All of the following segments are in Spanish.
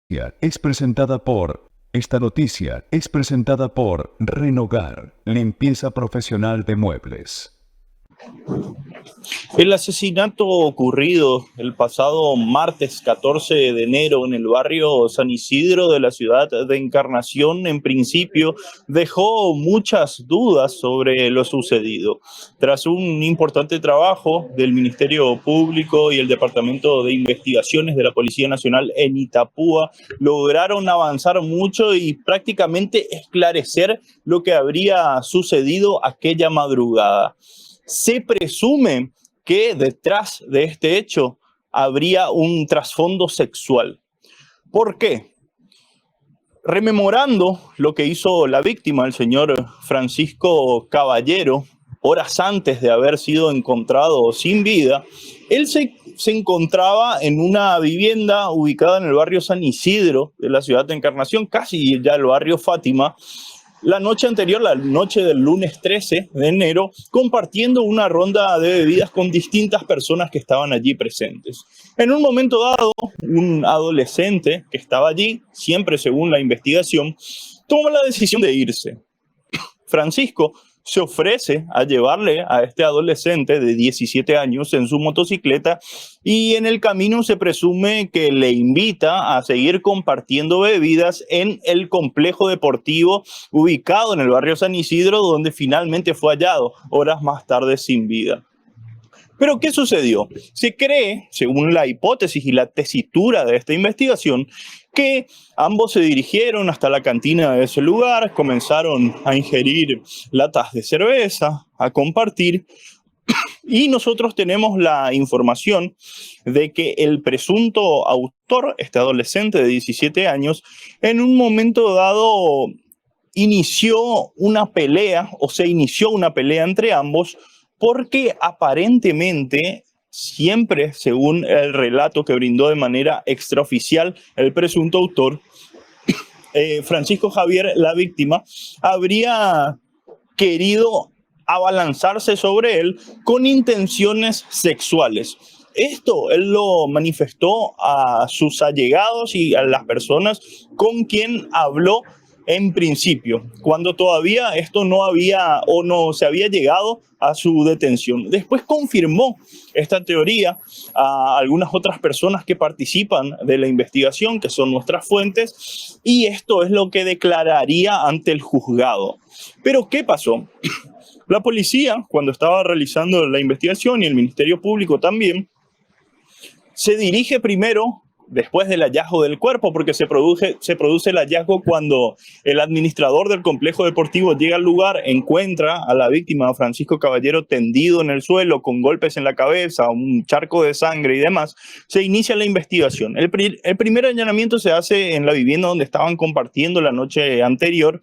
Es presentada por... Esta noticia es presentada por Renogar, limpieza profesional de muebles. El asesinato ocurrido el pasado martes 14 de enero en el barrio San Isidro de la ciudad de Encarnación, en principio, dejó muchas dudas sobre lo sucedido. Tras un importante trabajo del Ministerio Público y el Departamento de Investigaciones de la Policía Nacional en Itapúa, lograron avanzar mucho y prácticamente esclarecer lo que habría sucedido aquella madrugada. Se presume que detrás de este hecho habría un trasfondo sexual. ¿Por qué? Rememorando lo que hizo la víctima, el señor Francisco Caballero, horas antes de haber sido encontrado sin vida, él se encontraba en una vivienda ubicada en el barrio San Isidro de la ciudad de Encarnación, casi ya el barrio Fátima, la noche anterior, la noche del lunes 13 de enero, compartiendo una ronda de bebidas con distintas personas que estaban allí presentes. En un momento dado, un adolescente que estaba allí, siempre según la investigación, toma la decisión de irse. Francisco se ofrece a llevarle a este adolescente de 17 años en su motocicleta y en el camino se presume que le invita a seguir compartiendo bebidas en el complejo deportivo ubicado en el barrio San Isidro, donde finalmente fue hallado horas más tarde sin vida. Pero ¿qué sucedió? Se cree, según la hipótesis y la tesitura de esta investigación, que ambos se dirigieron hasta la cantina de ese lugar, comenzaron a ingerir latas de cerveza, a compartir, y nosotros tenemos la información de que el presunto autor, este adolescente de 17 años, en un momento dado inició una pelea, o se inició una pelea entre ambos, porque aparentemente, siempre según el relato que brindó de manera extraoficial el presunto autor, Francisco Javier, la víctima, habría querido abalanzarse sobre él con intenciones sexuales. Esto él lo manifestó a sus allegados y a las personas con quien habló en principio, cuando todavía esto no había o no se había llegado a su detención. Después confirmó esta teoría a algunas otras personas que participan de la investigación, que son nuestras fuentes, y esto es lo que declararía ante el juzgado. Pero ¿qué pasó? La policía, cuando estaba realizando la investigación, y el Ministerio Público también, se dirige primero, después del hallazgo del cuerpo, porque se produce el hallazgo cuando el administrador del complejo deportivo llega al lugar, encuentra a la víctima, Francisco Caballero, tendido en el suelo, con golpes en la cabeza, un charco de sangre y demás. Se inicia la investigación. El primer allanamiento se hace en la vivienda donde estaban compartiendo la noche anterior,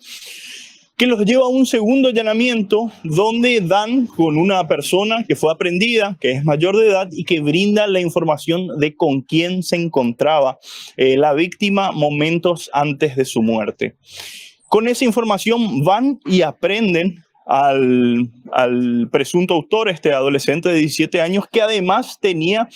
que los lleva a un segundo allanamiento donde dan con una persona que fue aprehendida, que es mayor de edad y que brinda la información de con quién se encontraba la víctima momentos antes de su muerte. Con esa información van y aprenden al presunto autor, este adolescente de 17 años, que además tenía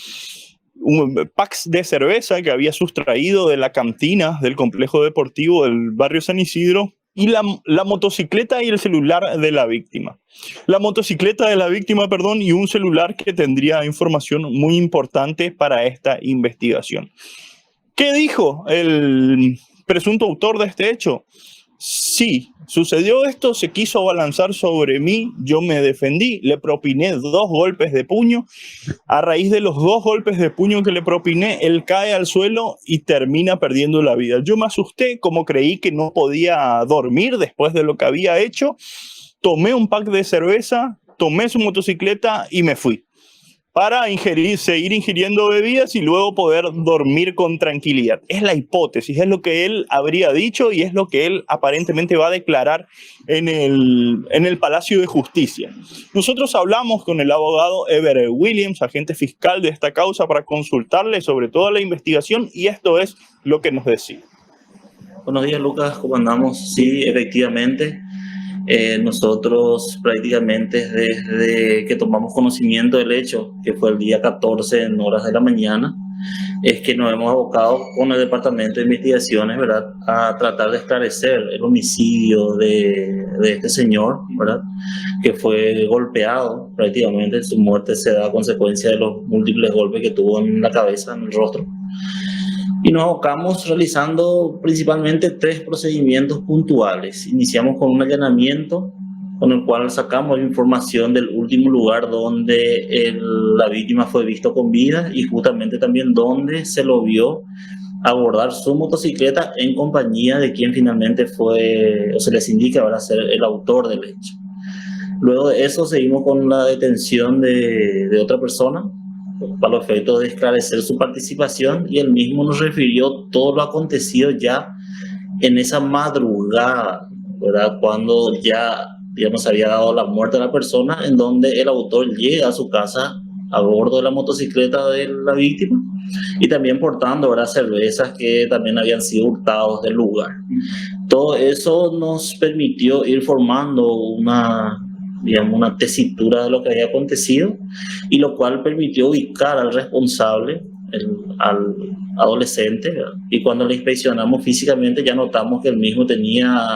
packs de cerveza que había sustraído de la cantina del complejo deportivo del barrio San Isidro, y la motocicleta y el celular de la víctima. La motocicleta de la víctima, perdón, y un celular que tendría información muy importante para esta investigación. ¿Qué dijo el presunto autor de este hecho? Sí, sucedió esto, se quiso abalanzar sobre mí, yo me defendí, le propiné 2 golpes de puño. A raíz de los 2 golpes de puño que le propiné, él cae al suelo y termina perdiendo la vida. Yo me asusté, como creí que no podía dormir después de lo que había hecho, tomé un pack de cerveza, tomé su motocicleta y me fui para seguir ingiriendo bebidas y luego poder dormir con tranquilidad. Es la hipótesis, es lo que él habría dicho y es lo que él aparentemente va a declarar en el Palacio de Justicia. Nosotros hablamos con el abogado Ever Williams, agente fiscal de esta causa, para consultarle sobre toda la investigación, y esto es lo que nos decía. Buenos días, Lucas, ¿cómo andamos? Sí, efectivamente. Nosotros prácticamente desde que tomamos conocimiento del hecho, que fue el día 14 en horas de la mañana, es que nos hemos abocado con el Departamento de Investigaciones, ¿verdad?, a tratar de esclarecer el homicidio de este señor, ¿verdad?, que fue golpeado prácticamente. Su muerte se da a consecuencia de los múltiples golpes que tuvo en la cabeza, en el rostro. Y nos abocamos realizando principalmente 3 procedimientos puntuales. Iniciamos con un allanamiento con el cual sacamos información del último lugar donde la víctima fue visto con vida y justamente también donde se lo vio abordar su motocicleta en compañía de quien finalmente fue, o se les indica, va a ser el autor del hecho. Luego de eso seguimos con la detención de otra persona para los efectos de esclarecer su participación, y él mismo nos refirió todo lo acontecido ya en esa madrugada, ¿verdad?, cuando ya, digamos, había dado la muerte a la persona, en donde el autor llega a su casa a bordo de la motocicleta de la víctima y también portando, ¿verdad?, cervezas que también habían sido hurtados del lugar. Todo eso nos permitió ir formando una tesitura de lo que había acontecido, y lo cual permitió ubicar al responsable, al adolescente, ¿verdad? Y cuando le inspeccionamos físicamente ya notamos que el mismo tenía,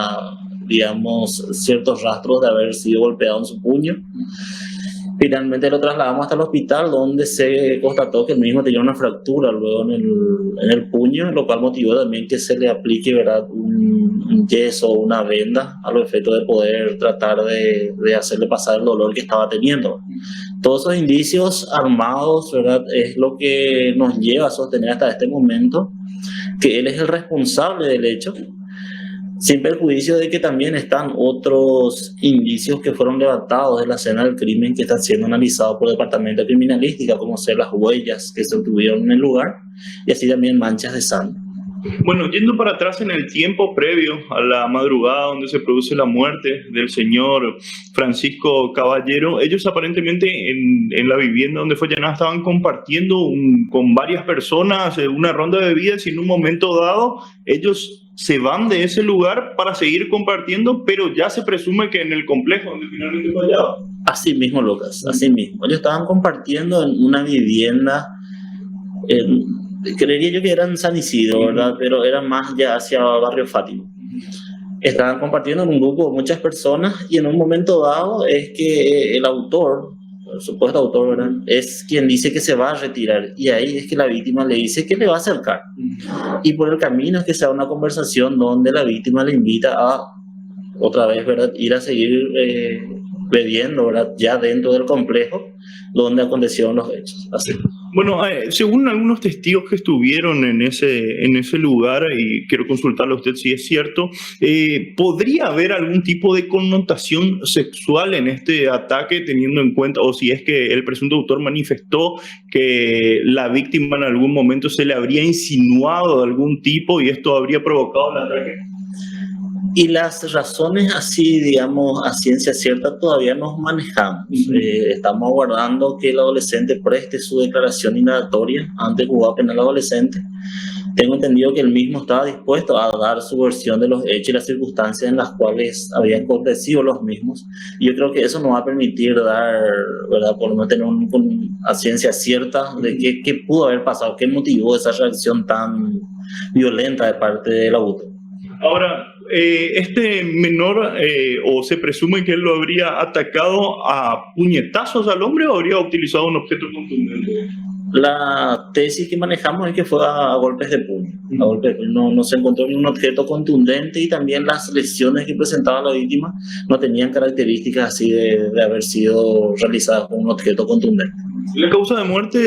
digamos, ciertos rastros de haber sido golpeado en su puño. Finalmente lo trasladamos hasta el hospital, donde se constató que el mismo tenía una fractura luego en el puño, lo cual motivó también que se le aplique, ¿verdad?, un yeso o una venda a los efectos de poder tratar de hacerle pasar el dolor que estaba teniendo. Todos esos indicios armados, ¿verdad?, es lo que nos lleva a sostener hasta este momento que él es el responsable del hecho, sin perjuicio de que también están otros indicios que fueron levantados de la escena del crimen que están siendo analizados por el Departamento de Criminalística, como ser las huellas que se obtuvieron en el lugar y así también manchas de sangre. Bueno, yendo para atrás en el tiempo previo a la madrugada donde se produce la muerte del señor Francisco Caballero, ellos aparentemente en la vivienda donde fue allanada estaban compartiendo con varias personas una ronda de bebidas, y en un momento dado ellos se van de ese lugar para seguir compartiendo, pero ya se presume que en el complejo donde finalmente fue hallado. Así mismo, Lucas, así mismo. Ellos estaban compartiendo en una vivienda, creería yo que era en San Isidro, ¿verdad?, pero era más ya hacia Barrio Fátima. Estaban compartiendo en un grupo de muchas personas, y en un momento dado es que el autor, el supuesto autor, ¿verdad?, es quien dice que se va a retirar, y ahí es que la víctima le dice que le va a acercar, y por el camino es que se da una conversación donde la víctima le invita a otra vez, ¿verdad?, ir a seguir bebiendo, ¿verdad?, ya dentro del complejo donde acontecieron los hechos. Así. Bueno, según algunos testigos que estuvieron en ese lugar, y quiero consultarle a usted si es cierto, ¿podría haber algún tipo de connotación sexual en este ataque, teniendo en cuenta, o si es que el presunto autor manifestó que la víctima en algún momento se le habría insinuado de algún tipo y esto habría provocado el ataque? Y las razones así, digamos, a ciencia cierta todavía nos manejamos. Estamos aguardando que el adolescente preste su declaración indagatoria ante el juzgado penal adolescente. Tengo entendido que él mismo estaba dispuesto a dar su versión de los hechos y las circunstancias en las cuales habían acontecido los mismos. Y yo creo que eso nos va a permitir dar, ¿verdad?, por no tener a ciencia cierta de qué pudo haber pasado, qué motivó esa reacción tan violenta de parte del autor. Ahora, este menor, o se presume que él lo habría atacado a puñetazos al hombre, o habría utilizado un objeto contundente. La tesis que manejamos es que fue a golpes de puño. No se encontró ningún objeto contundente, y también las lesiones que presentaba la víctima no tenían características así de haber sido realizadas con un objeto contundente. La causa de muerte,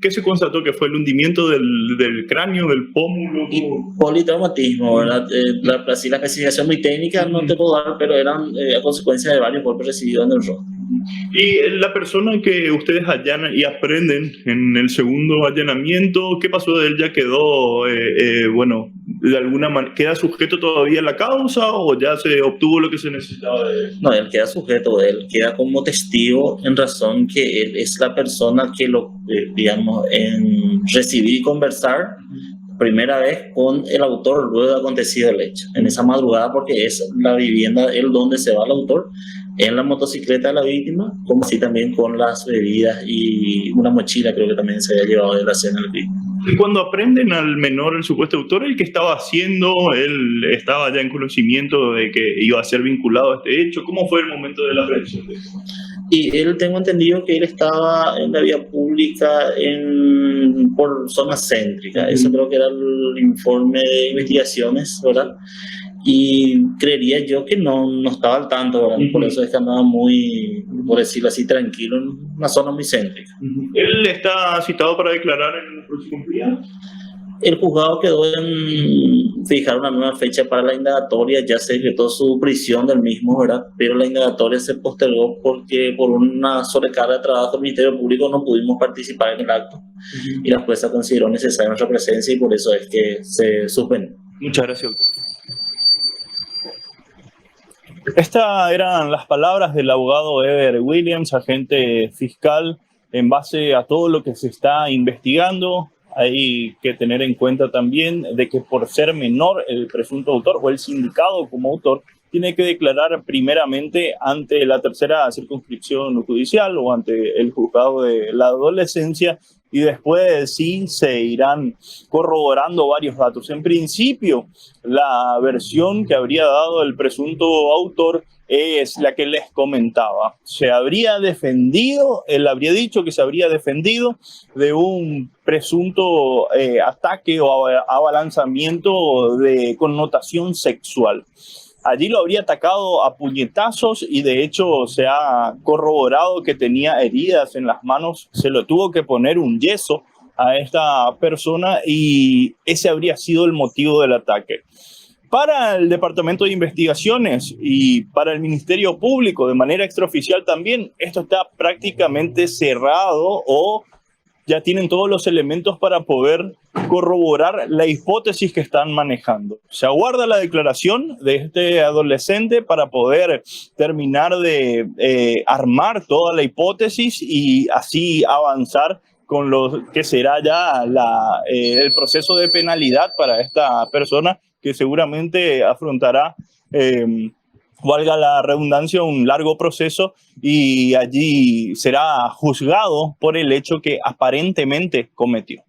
¿qué se constató? ¿Que fue el hundimiento del cráneo, del pómulo? Y politraumatismo, ¿verdad? La especificación muy técnica no te puedo dar, pero eran a consecuencia de varios golpes recibidos en el rostro. Y la persona que ustedes allanan y aprenden en el segundo allanamiento, ¿qué pasó de él? ¿Ya quedó, de alguna manera, queda sujeto todavía a la causa, o ya se obtuvo lo que se necesitaba de él? No, él queda sujeto, él queda como testigo en razón que él es la persona que lo, digamos, en recibir y conversar, primera vez con el autor luego de acontecido el hecho, en esa madrugada, porque es la vivienda, el donde se va el autor, en la motocicleta de la víctima, como así también con las bebidas y una mochila, creo que también se había llevado de la escena del crimen. Y cuando aprenden al menor, el supuesto autor, el que estaba haciendo, él estaba ya en conocimiento de que iba a ser vinculado a este hecho. ¿Cómo fue el momento de la aprehensión? Y él, tengo entendido que él estaba en la vía pública por zona céntrica. Eso creo que era el informe de investigaciones, ¿verdad? Y creería yo que no estaba al tanto, ¿verdad? Por eso es que andaba muy, por decirlo así, tranquilo en una zona muy céntrica. ¿Él está citado para declarar en los próximos días? El juzgado quedó en fijar una nueva fecha para la indagatoria, ya se decretó su prisión del mismo, ¿verdad? Pero la indagatoria se postergó porque por una sobrecarga de trabajo del Ministerio Público no pudimos participar en el acto. Y la jueza consideró necesaria nuestra presencia y por eso es que se suspendió. Muchas gracias. Estas eran las palabras del abogado Ever Williams, agente fiscal, en base a todo lo que se está investigando. Hay que tener en cuenta también de que por ser menor el presunto autor o el sindicado como autor tiene que declarar primeramente ante la tercera circunscripción judicial o ante el juzgado de la adolescencia y después sí se irán corroborando varios datos. En principio, la versión que habría dado el presunto autor es la que les comentaba. Se habría defendido, él habría dicho que se habría defendido de un presunto ataque o abalanzamiento de connotación sexual. Allí lo habría atacado a puñetazos y de hecho se ha corroborado que tenía heridas en las manos. Se lo tuvo que poner un yeso a esta persona y ese habría sido el motivo del ataque. Para el Departamento de Investigaciones y para el Ministerio Público, de manera extraoficial también, esto está prácticamente cerrado o ya tienen todos los elementos para poder corroborar la hipótesis que están manejando. Se aguarda la declaración de este adolescente para poder terminar de armar toda la hipótesis y así avanzar con lo que será ya el proceso de penalidad para esta persona que seguramente afrontará, valga la redundancia, un largo proceso y allí será juzgado por el hecho que aparentemente cometió.